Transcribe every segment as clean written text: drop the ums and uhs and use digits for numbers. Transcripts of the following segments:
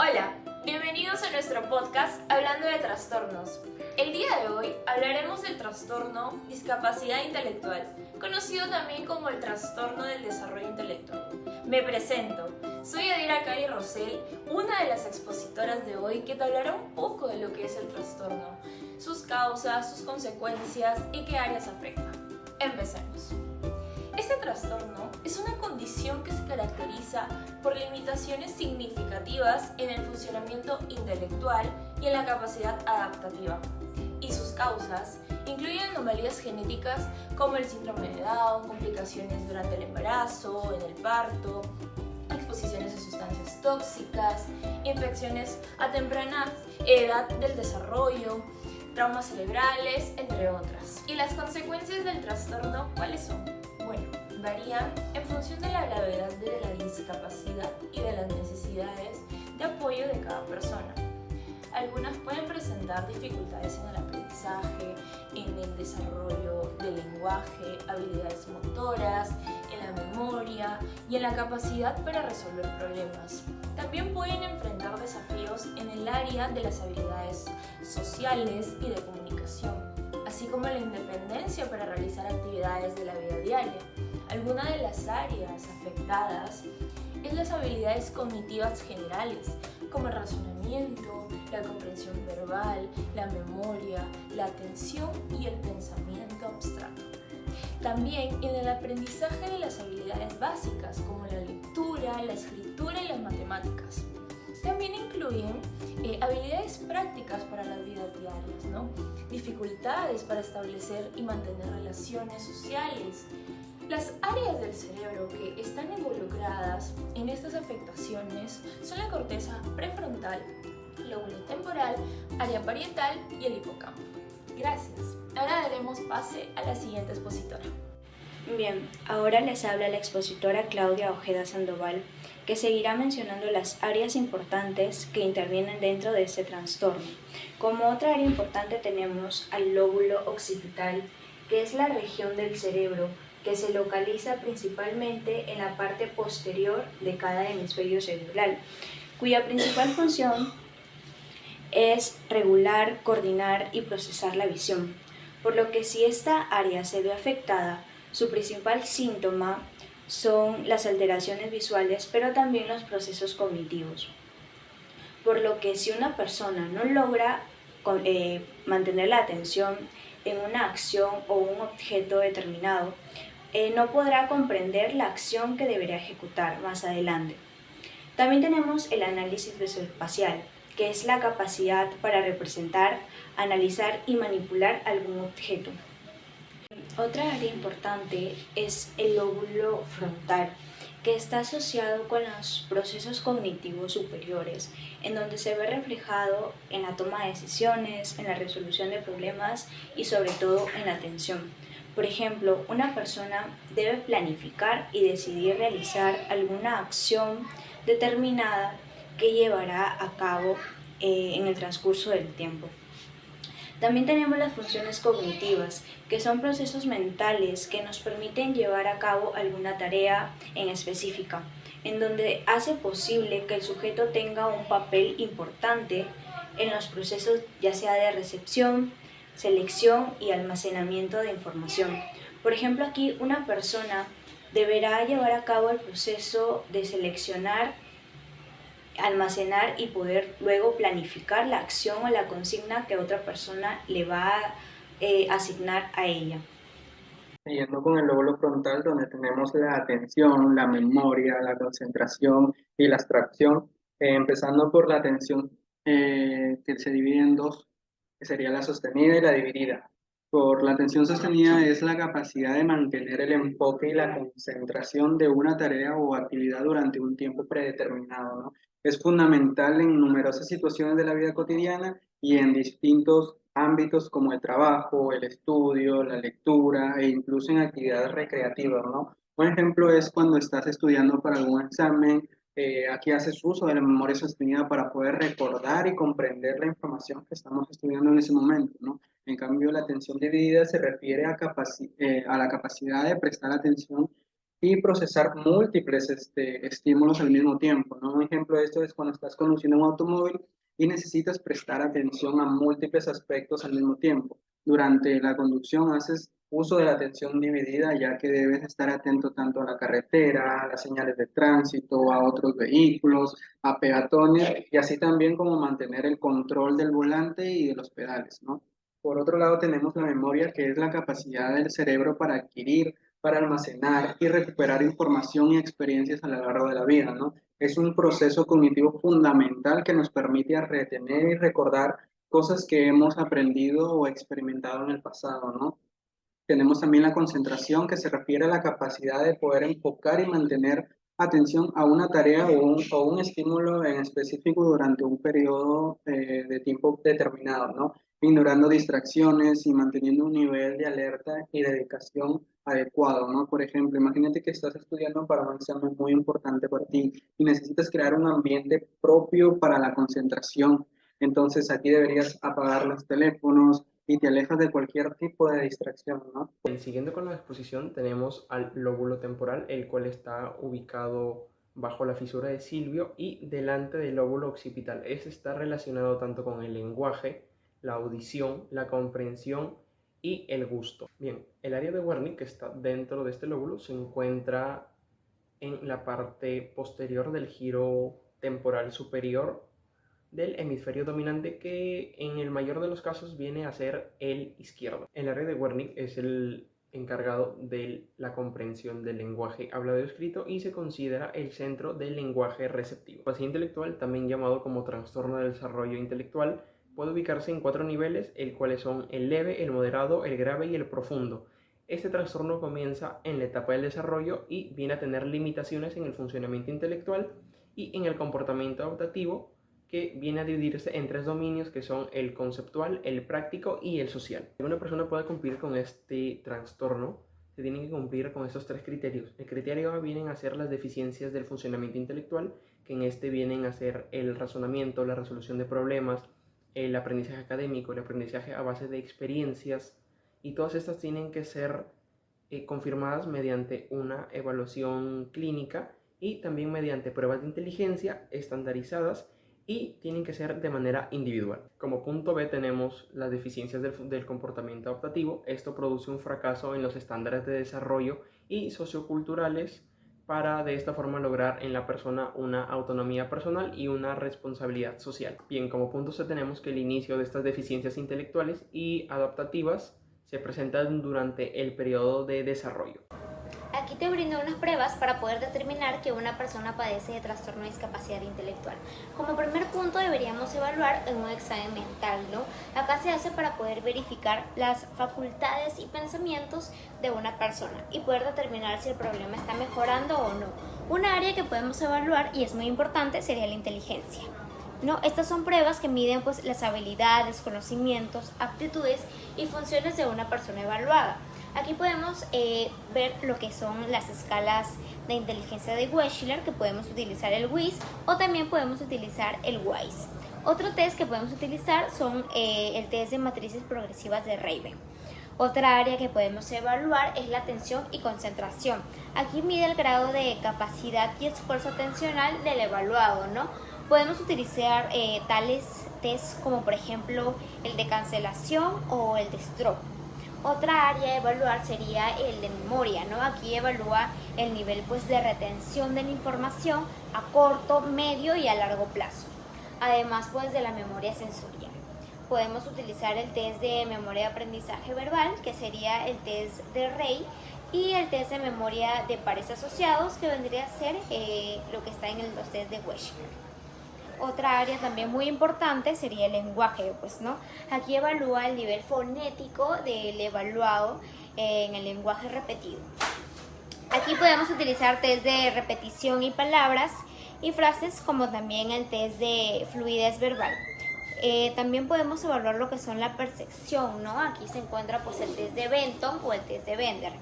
Hola, bienvenidos a nuestro podcast Hablando de Trastornos. El día de hoy hablaremos del trastorno discapacidad intelectual, conocido también como el trastorno del desarrollo intelectual. Me presento, soy Adira Cari Rosell, una de las expositoras de hoy que te hablará un poco de lo que es el trastorno, sus causas, sus consecuencias y qué áreas afectan. Empecemos. Este trastorno es una condición que se caracteriza por limitaciones significativas en el funcionamiento intelectual y en la capacidad adaptativa. Y sus causas incluyen anomalías genéticas como el síndrome de Down, complicaciones durante el embarazo, en el parto, exposiciones a sustancias tóxicas, infecciones a temprana edad del desarrollo, traumas cerebrales, entre otras. ¿Y las consecuencias del trastorno cuáles son? Bueno, varían en función de la gravedad de la discapacidad y de las necesidades de apoyo de cada persona. Algunas pueden presentar dificultades en el aprendizaje, en el desarrollo del lenguaje, habilidades motoras, en la memoria y en la capacidad para resolver problemas. También pueden enfrentar desafíos en el área de las habilidades sociales y de comunicación, así como la independencia para realizar actividades de la vida diaria. Alguna de las áreas afectadas es las habilidades cognitivas generales, como el razonamiento, la comprensión verbal, la memoria, la atención y el pensamiento abstracto. También en el aprendizaje de las habilidades básicas, como la lectura, la escritura y las matemáticas. También incluyen habilidades prácticas para las vidas diarias, ¿no? Dificultades para establecer y mantener relaciones sociales. Las áreas del cerebro que están involucradas en estas afectaciones son la corteza prefrontal, lóbulo temporal, área parietal y el hipocampo. Gracias. Ahora daremos pase a la siguiente expositora. Bien, ahora les habla la expositora Claudia Ojeda Sandoval, que seguirá mencionando las áreas importantes que intervienen dentro de este trastorno. Como otra área importante tenemos al lóbulo occipital, que es la región del cerebro que se localiza principalmente en la parte posterior de cada hemisferio cerebral, cuya principal función es regular, coordinar y procesar la visión, por lo que si esta área se ve afectada, su principal síntoma son las alteraciones visuales, pero también los procesos cognitivos. Por lo que si una persona no logra mantener la atención en una acción o un objeto determinado, no podrá comprender la acción que deberá ejecutar más adelante. También tenemos el análisis visoespacial, que es la capacidad para representar, analizar y manipular algún objeto. Otra área importante es el lóbulo frontal, que está asociado con los procesos cognitivos superiores, en donde se ve reflejado en la toma de decisiones, en la resolución de problemas y sobre todo en la atención. Por ejemplo, una persona debe planificar y decidir realizar alguna acción determinada que llevará a cabo en el transcurso del tiempo. También tenemos las funciones cognitivas, que son procesos mentales que nos permiten llevar a cabo alguna tarea en específica, en donde hace posible que el sujeto tenga un papel importante en los procesos ya sea de recepción, selección y almacenamiento de información. Por ejemplo, aquí una persona deberá llevar a cabo el proceso de seleccionar, almacenar y poder luego planificar la acción o la consigna que otra persona le va a asignar a ella. Siguiendo con el lóbulo frontal, donde tenemos la atención, la memoria, la concentración y la abstracción, empezando por la atención, que se divide en dos, que sería la sostenida y la dividida. Por la atención sostenida es la capacidad de mantener el enfoque y la concentración de una tarea o actividad durante un tiempo predeterminado, ¿no? Es fundamental en numerosas situaciones de la vida cotidiana y en distintos ámbitos como el trabajo, el estudio, la lectura e incluso en actividades recreativas, ¿no? Un ejemplo es cuando estás estudiando para algún examen, aquí haces uso de la memoria sostenida para poder recordar y comprender la información que estamos estudiando en ese momento, ¿no? En cambio, la atención dividida se refiere a la capacidad de prestar atención y procesar múltiples estímulos al mismo tiempo, ¿no? Un ejemplo de esto es cuando estás conduciendo un automóvil y necesitas prestar atención a múltiples aspectos al mismo tiempo. Durante la conducción haces uso de la atención dividida, ya que debes estar atento tanto a la carretera, a las señales de tránsito, a otros vehículos, a peatones, y así también como mantener el control del volante y de los pedales, ¿no? Por otro lado, tenemos la memoria, que es la capacidad del cerebro para adquirir, para almacenar y recuperar información y experiencias a lo largo de la vida, ¿no? Es un proceso cognitivo fundamental que nos permite retener y recordar cosas que hemos aprendido o experimentado en el pasado, ¿no? Tenemos también la concentración, que se refiere a la capacidad de poder enfocar y mantener atención a una tarea o un estímulo en específico durante un periodo de tiempo determinado, ¿no? Ignorando distracciones y manteniendo un nivel de alerta y dedicación adecuado, ¿no? Por ejemplo, imagínate que estás estudiando para un examen muy importante para ti y necesitas crear un ambiente propio para la concentración. Entonces aquí deberías apagar los teléfonos y te alejas de cualquier tipo de distracción, ¿no? Siguiendo con la exposición, tenemos al lóbulo temporal, el cual está ubicado bajo la fisura de Silvio y delante del lóbulo occipital. Este está relacionado tanto con el lenguaje, la audición, la comprensión y el gusto. Bien, el área de Wernicke, que está dentro de este lóbulo, se encuentra en la parte posterior del giro temporal superior del hemisferio dominante, que en el mayor de los casos viene a ser el izquierdo. El área de Wernicke es el encargado de la comprensión del lenguaje hablado y escrito y se considera el centro del lenguaje receptivo. La discapacidad intelectual, también llamado como trastorno del desarrollo intelectual, puede ubicarse en 4 niveles, el cuales son el leve, el moderado, el grave y el profundo. Este trastorno comienza en la etapa del desarrollo y viene a tener limitaciones en el funcionamiento intelectual y en el comportamiento adaptativo, que viene a dividirse en 3 dominios, que son el conceptual, el práctico y el social. Si una persona puede cumplir con este trastorno, se tienen que cumplir con estos 3 criterios. El criterio A vienen a ser las deficiencias del funcionamiento intelectual, que en este vienen a ser el razonamiento, la resolución de problemas, el aprendizaje académico, el aprendizaje a base de experiencias, y todas estas tienen que ser confirmadas mediante una evaluación clínica y también mediante pruebas de inteligencia estandarizadas, y tienen que ser de manera individual. Como punto B tenemos las deficiencias del comportamiento adaptativo. Esto produce un fracaso en los estándares de desarrollo y socioculturales para de esta forma lograr en la persona una autonomía personal y una responsabilidad social. Bien, como punto C tenemos que el inicio de estas deficiencias intelectuales y adaptativas se presentan durante el periodo de desarrollo. Aquí te brindo unas pruebas para poder determinar que una persona padece de trastorno de discapacidad intelectual. Como primer punto deberíamos evaluar en un examen mental, ¿no? Acá se hace para poder verificar las facultades y pensamientos de una persona y poder determinar si el problema está mejorando o no. Un área que podemos evaluar y es muy importante sería la inteligencia, ¿no? Estas son pruebas que miden pues las habilidades, conocimientos, aptitudes y funciones de una persona evaluada. Aquí podemos ver lo que son las escalas de inteligencia de Wechsler, que podemos utilizar el WIS o también podemos utilizar el WISE. Otro test que podemos utilizar son el test de matrices progresivas de Raven. Otra área que podemos evaluar es la atención y concentración. Aquí mide el grado de capacidad y esfuerzo atencional del evaluado, ¿no? Podemos utilizar tales tests como por ejemplo el de cancelación o el de stroke. Otra área a evaluar sería el de memoria, ¿no? Aquí evalúa el nivel pues, de retención de la información a corto, medio y a largo plazo. Además pues, de la memoria sensorial. Podemos utilizar el test de memoria de aprendizaje verbal, que sería el test de Rey, y el test de memoria de pares asociados, que vendría a ser lo que está en los test de Wechsler. Otra área también muy importante sería el lenguaje, pues, ¿no? Aquí evalúa el nivel fonético del evaluado en el lenguaje repetido. Aquí podemos utilizar test de repetición y palabras y frases, como también el test de fluidez verbal. También podemos evaluar lo que son la percepción, ¿no? Aquí se encuentra pues el test de Benton o el test de Bender.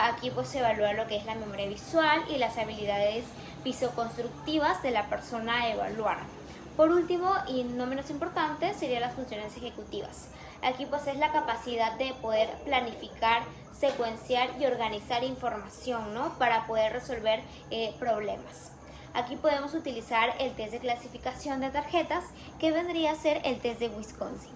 Aquí pues se evalúa lo que es la memoria visual y las habilidades visoconstructivas de la persona a evaluar. Por último, y no menos importante, serían las funciones ejecutivas. Aquí pues es la capacidad de poder planificar, secuenciar y organizar información, ¿no? Para poder resolver problemas. Aquí podemos utilizar el test de clasificación de tarjetas, que vendría a ser el test de Wisconsin.